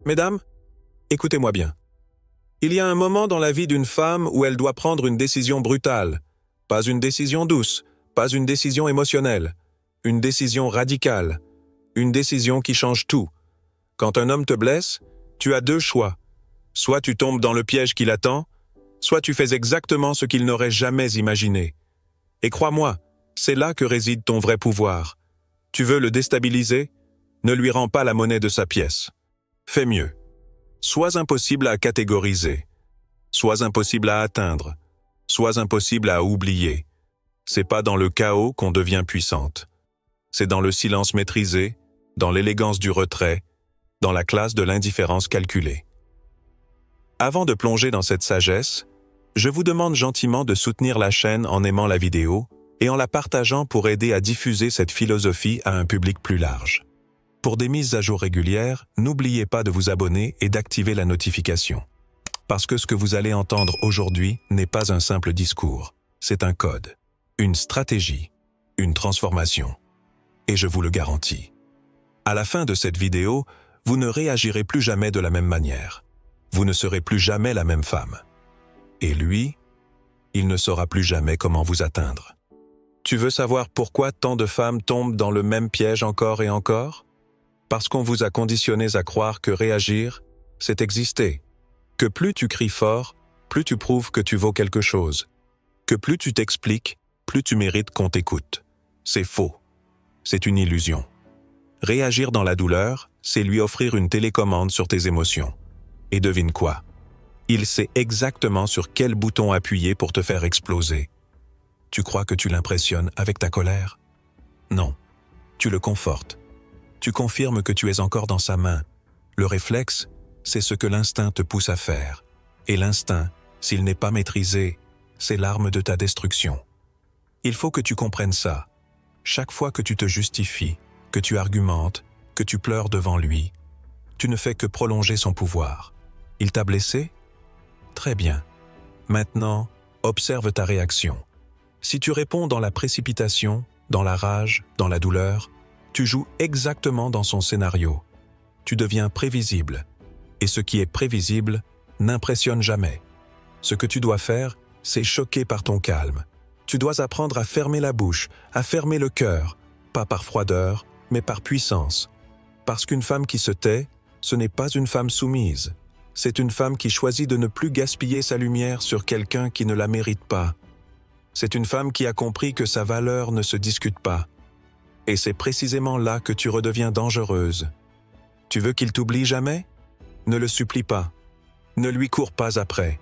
Mesdames, écoutez-moi bien. Il y a un moment dans la vie d'une femme où elle doit prendre une décision brutale. Pas une décision douce, pas une décision émotionnelle. Une décision radicale. Une décision qui change tout. Quand un homme te blesse, tu as deux choix. Soit tu tombes dans le piège qui l'attend, soit tu fais exactement ce qu'il n'aurait jamais imaginé. Et crois-moi, c'est là que réside ton vrai pouvoir. Tu veux le déstabiliser? Ne lui rends pas la monnaie de sa pièce. Fais mieux. Sois impossible à catégoriser. Sois impossible à atteindre. Sois impossible à oublier. C'est pas dans le chaos qu'on devient puissante. C'est dans le silence maîtrisé, dans l'élégance du retrait, dans la classe de l'indifférence calculée. Avant de plonger dans cette sagesse, je vous demande gentiment de soutenir la chaîne en aimant la vidéo et en la partageant pour aider à diffuser cette philosophie à un public plus large. Pour des mises à jour régulières, n'oubliez pas de vous abonner et d'activer la notification. Parce que ce que vous allez entendre aujourd'hui n'est pas un simple discours, c'est un code, une stratégie, une transformation. Et je vous le garantis. À la fin de cette vidéo, vous ne réagirez plus jamais de la même manière. Vous ne serez plus jamais la même femme. Et lui, il ne saura plus jamais comment vous atteindre. Tu veux savoir pourquoi tant de femmes tombent dans le même piège encore et encore? Parce qu'on vous a conditionnés à croire que réagir, c'est exister. Que plus tu cries fort, plus tu prouves que tu vaux quelque chose. Que plus tu t'expliques, plus tu mérites qu'on t'écoute. C'est faux. C'est une illusion. Réagir dans la douleur, c'est lui offrir une télécommande sur tes émotions. Et devine quoi? Il sait exactement sur quel bouton appuyer pour te faire exploser. Tu crois que tu l'impressionnes avec ta colère? Non. Tu le confortes. Tu confirmes que tu es encore dans sa main. Le réflexe, c'est ce que l'instinct te pousse à faire. Et l'instinct, s'il n'est pas maîtrisé, c'est l'arme de ta destruction. Il faut que tu comprennes ça. Chaque fois que tu te justifies, que tu argumentes, que tu pleures devant lui, tu ne fais que prolonger son pouvoir. Il t'a blessé? Très bien. Maintenant, observe ta réaction. Si tu réponds dans la précipitation, dans la rage, dans la douleur, tu joues exactement dans son scénario. Tu deviens prévisible. Et ce qui est prévisible n'impressionne jamais. Ce que tu dois faire, c'est choquer par ton calme. Tu dois apprendre à fermer la bouche, à fermer le cœur, pas par froideur, mais par puissance. Parce qu'une femme qui se tait, ce n'est pas une femme soumise. C'est une femme qui choisit de ne plus gaspiller sa lumière sur quelqu'un qui ne la mérite pas. C'est une femme qui a compris que sa valeur ne se discute pas. Et c'est précisément là que tu redeviens dangereuse. Tu veux qu'il t'oublie jamais? Ne le supplie pas. Ne lui cours pas après.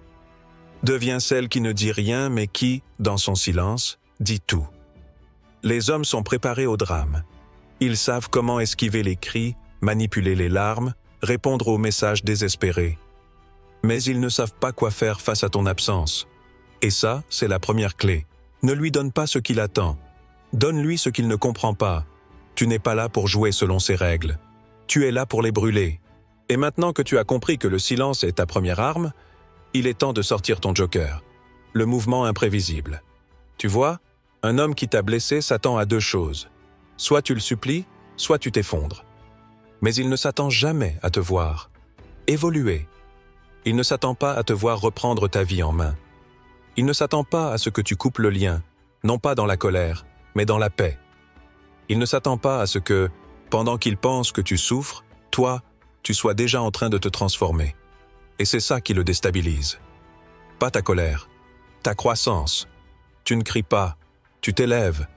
Deviens celle qui ne dit rien mais qui, dans son silence, dit tout. Les hommes sont préparés au drame. Ils savent comment esquiver les cris, manipuler les larmes, répondre aux messages désespérés. Mais ils ne savent pas quoi faire face à ton absence. Et ça, c'est la première clé. Ne lui donne pas ce qu'il attend. Donne-lui ce qu'il ne comprend pas. Tu n'es pas là pour jouer selon ses règles. Tu es là pour les brûler. Et maintenant que tu as compris que le silence est ta première arme, il est temps de sortir ton joker. Le mouvement imprévisible. Tu vois, un homme qui t'a blessé s'attend à deux choses. Soit tu le supplies, soit tu t'effondres. Mais il ne s'attend jamais à te voir évoluer. Il ne s'attend pas à te voir reprendre ta vie en main. Il ne s'attend pas à ce que tu coupes le lien, non pas dans la colère, mais dans la paix. Il ne s'attend pas à ce que, pendant qu'il pense que tu souffres, toi, tu sois déjà en train de te transformer. Et c'est ça qui le déstabilise. Pas ta colère, ta croissance. Tu ne cries pas, tu t'élèves,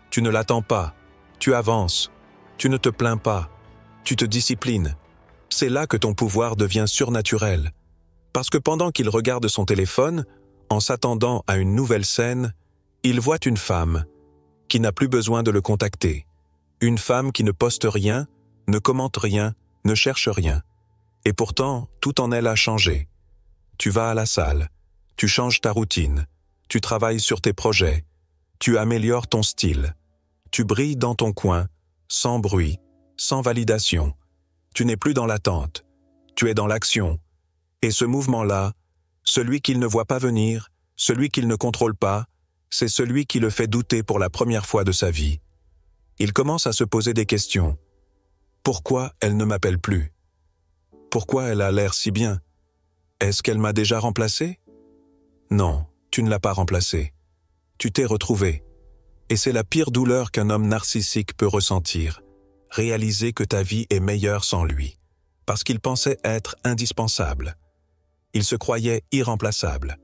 tu ne l'attends pas, tu avances, tu ne te plains pas, tu te disciplines. C'est là que ton pouvoir devient surnaturel. Parce que pendant qu'il regarde son téléphone, en s'attendant à une nouvelle scène, il voit une femme qui n'a plus besoin de le contacter. Une femme qui ne poste rien, ne commente rien, ne cherche rien. Et pourtant, tout en elle a changé. Tu vas à la salle, tu changes ta routine, tu travailles sur tes projets, tu améliores ton style, tu brilles dans ton coin, sans bruit, sans validation. Tu n'es plus dans l'attente, tu es dans l'action. Et ce mouvement-là, celui qu'il ne voit pas venir, celui qu'il ne contrôle pas, c'est celui qui le fait douter pour la première fois de sa vie. Il commence à se poser des questions. Pourquoi elle ne m'appelle plus? Pourquoi elle a l'air si bien? Est-ce qu'elle m'a déjà remplacé? Non, tu ne l'as pas remplacée. Tu t'es retrouvé. Et c'est la pire douleur qu'un homme narcissique peut ressentir, réaliser que ta vie est meilleure sans lui, parce qu'il pensait être indispensable. Il se croyait irremplaçable.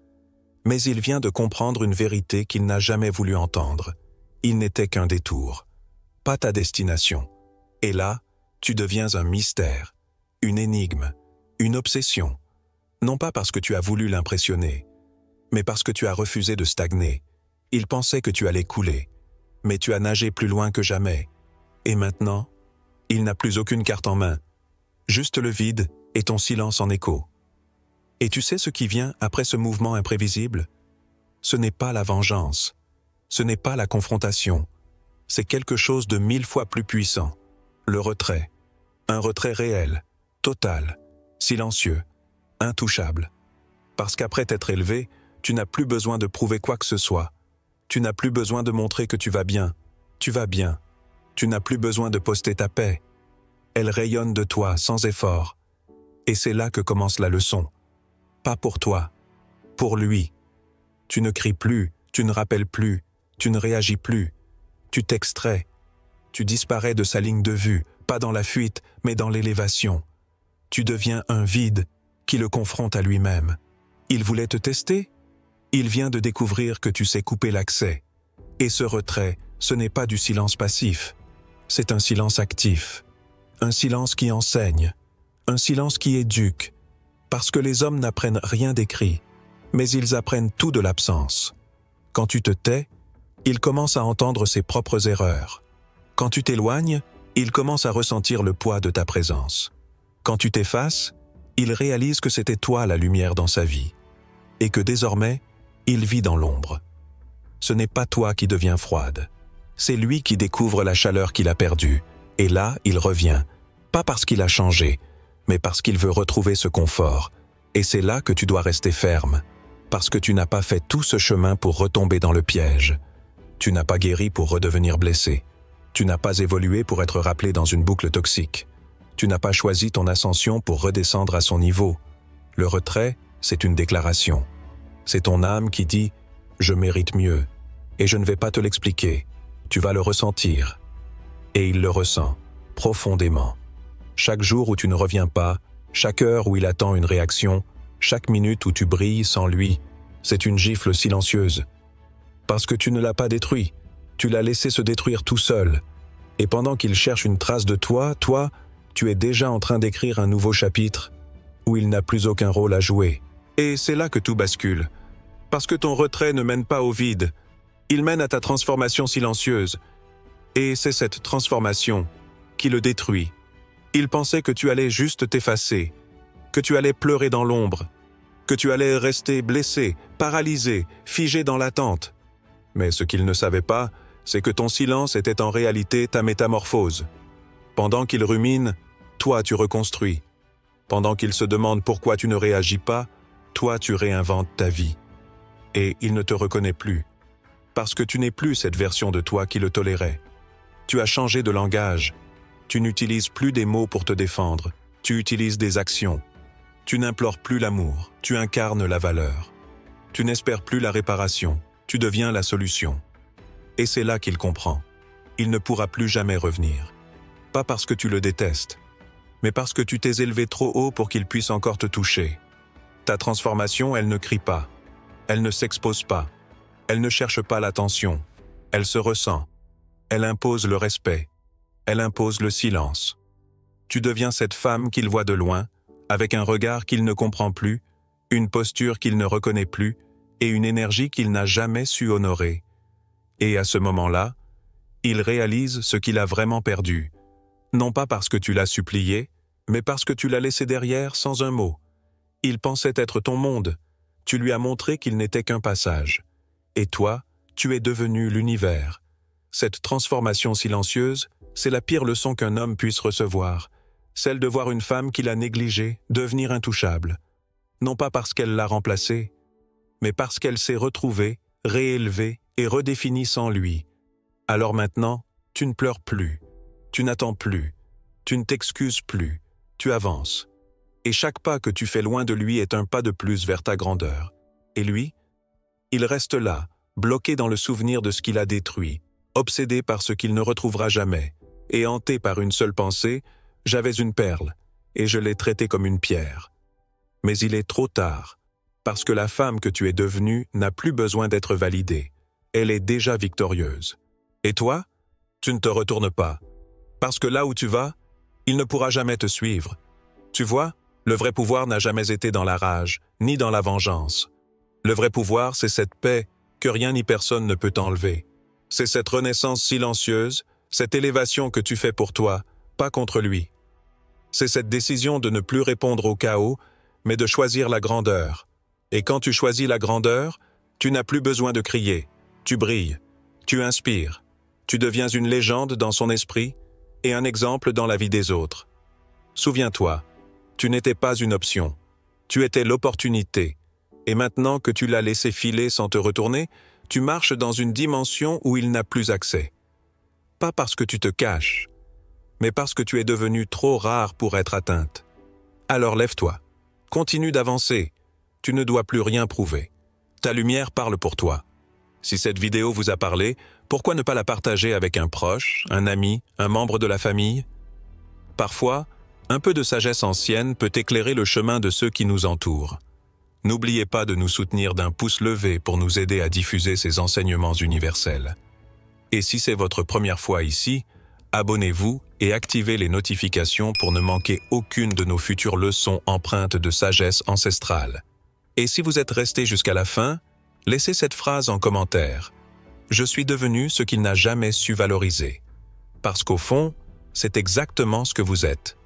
Mais il vient de comprendre une vérité qu'il n'a jamais voulu entendre. Il n'était qu'un détour, pas ta destination. Et là, tu deviens un mystère, une énigme, une obsession. Non pas parce que tu as voulu l'impressionner, mais parce que tu as refusé de stagner. Il pensait que tu allais couler, mais tu as nagé plus loin que jamais. Et maintenant, il n'a plus aucune carte en main, juste le vide et ton silence en écho. Et tu sais ce qui vient après ce mouvement imprévisible? Ce n'est pas la vengeance, ce n'est pas la confrontation, c'est quelque chose de 1000 fois plus puissant, le retrait. Un retrait réel, total, silencieux, intouchable. Parce qu'après t'être élevé, tu n'as plus besoin de prouver quoi que ce soit. Tu n'as plus besoin de montrer que tu vas bien. Tu vas bien. Tu n'as plus besoin de poster ta paix. Elle rayonne de toi sans effort. Et c'est là que commence la leçon. Pas pour toi, pour lui. Tu ne cries plus, tu ne rappelles plus, tu ne réagis plus. Tu t'extrais. Tu disparais de sa ligne de vue, pas dans la fuite, mais dans l'élévation. Tu deviens un vide qui le confronte à lui-même. Il voulait te tester? Il vient de découvrir que tu sais couper l'accès. Et ce retrait, ce n'est pas du silence passif. C'est un silence actif. Un silence qui enseigne. Un silence qui éduque. Parce que les hommes n'apprennent rien d'écrit, mais ils apprennent tout de l'absence. Quand tu te tais, il commence à entendre ses propres erreurs. Quand tu t'éloignes, il commence à ressentir le poids de ta présence. Quand tu t'effaces, il réalise que c'était toi la lumière dans sa vie, et que désormais, il vit dans l'ombre. Ce n'est pas toi qui deviens froide, c'est lui qui découvre la chaleur qu'il a perdue, et là, il revient, pas parce qu'il a changé, mais parce qu'il veut retrouver ce confort, et c'est là que tu dois rester ferme, parce que tu n'as pas fait tout ce chemin pour retomber dans le piège. Tu n'as pas guéri pour redevenir blessé. Tu n'as pas évolué pour être rappelé dans une boucle toxique. Tu n'as pas choisi ton ascension pour redescendre à son niveau. Le retrait, c'est une déclaration. C'est ton âme qui dit « Je mérite mieux » et je ne vais pas te l'expliquer. Tu vas le ressentir. Et il le ressent, profondément. Chaque jour où tu ne reviens pas, chaque heure où il attend une réaction, chaque minute où tu brilles sans lui, c'est une gifle silencieuse. Parce que tu ne l'as pas détruit, tu l'as laissé se détruire tout seul. Et pendant qu'il cherche une trace de toi, tu es déjà en train d'écrire un nouveau chapitre où il n'a plus aucun rôle à jouer. Et c'est là que tout bascule. Parce que ton retrait ne mène pas au vide, il mène à ta transformation silencieuse. Et c'est cette transformation qui le détruit. Il pensait que tu allais juste t'effacer, que tu allais pleurer dans l'ombre, que tu allais rester blessé, paralysé, figé dans l'attente. Mais ce qu'il ne savait pas, c'est que ton silence était en réalité ta métamorphose. Pendant qu'il rumine, toi tu reconstruis. Pendant qu'il se demande pourquoi tu ne réagis pas, toi tu réinventes ta vie. Et il ne te reconnaît plus. Parce que tu n'es plus cette version de toi qui le tolérait. Tu as changé de langage. Tu n'utilises plus des mots pour te défendre. Tu utilises des actions. Tu n'implores plus l'amour. Tu incarnes la valeur. Tu n'espères plus la réparation. Tu deviens la solution. Et c'est là qu'il comprend. Il ne pourra plus jamais revenir. Pas parce que tu le détestes, mais parce que tu t'es élevé trop haut pour qu'il puisse encore te toucher. Ta transformation, elle ne crie pas. Elle ne s'expose pas. Elle ne cherche pas l'attention. Elle se ressent. Elle impose le respect. Elle impose le silence. Tu deviens cette femme qu'il voit de loin, avec un regard qu'il ne comprend plus, une posture qu'il ne reconnaît plus, et une énergie qu'il n'a jamais su honorer. Et à ce moment-là, il réalise ce qu'il a vraiment perdu. Non pas parce que tu l'as supplié, mais parce que tu l'as laissé derrière sans un mot. Il pensait être ton monde. Tu lui as montré qu'il n'était qu'un passage. Et toi, tu es devenu l'univers. Cette transformation silencieuse, c'est la pire leçon qu'un homme puisse recevoir, celle de voir une femme qu'il a négligée devenir intouchable. Non pas parce qu'elle l'a remplacée, mais parce qu'elle s'est retrouvée, réélevée et redéfinie sans lui. Alors maintenant, tu ne pleures plus, tu n'attends plus, tu ne t'excuses plus, tu avances. Et chaque pas que tu fais loin de lui est un pas de plus vers ta grandeur. Et lui? Il reste là, bloqué dans le souvenir de ce qu'il a détruit, obsédé par ce qu'il ne retrouvera jamais, et hanté par une seule pensée, j'avais une perle, et je l'ai traitée comme une pierre. Mais il est trop tard, parce que la femme que tu es devenue n'a plus besoin d'être validée. Elle est déjà victorieuse. Et toi? Tu ne te retournes pas, parce que là où tu vas, il ne pourra jamais te suivre. Tu vois, le vrai pouvoir n'a jamais été dans la rage, ni dans la vengeance. Le vrai pouvoir, c'est cette paix que rien ni personne ne peut enlever. C'est cette renaissance silencieuse, cette élévation que tu fais pour toi, pas contre lui. C'est cette décision de ne plus répondre au chaos, mais de choisir la grandeur. Et quand tu choisis la grandeur, tu n'as plus besoin de crier. Tu brilles, tu inspires, tu deviens une légende dans son esprit et un exemple dans la vie des autres. Souviens-toi, tu n'étais pas une option, tu étais l'opportunité. Et maintenant que tu l'as laissé filer sans te retourner, tu marches dans une dimension où il n'a plus accès. Pas parce que tu te caches, mais parce que tu es devenue trop rare pour être atteinte. Alors lève-toi, continue d'avancer, tu ne dois plus rien prouver. Ta lumière parle pour toi. Si cette vidéo vous a parlé, pourquoi ne pas la partager avec un proche, un ami, un membre de la famille? Parfois, un peu de sagesse ancienne peut éclairer le chemin de ceux qui nous entourent. N'oubliez pas de nous soutenir d'un pouce levé pour nous aider à diffuser ces enseignements universels. Et si c'est votre première fois ici, abonnez-vous et activez les notifications pour ne manquer aucune de nos futures leçons empreintes de sagesse ancestrale. Et si vous êtes resté jusqu'à la fin, laissez cette phrase en commentaire. Je suis devenu ce qu'il n'a jamais su valoriser. Parce qu'au fond, c'est exactement ce que vous êtes.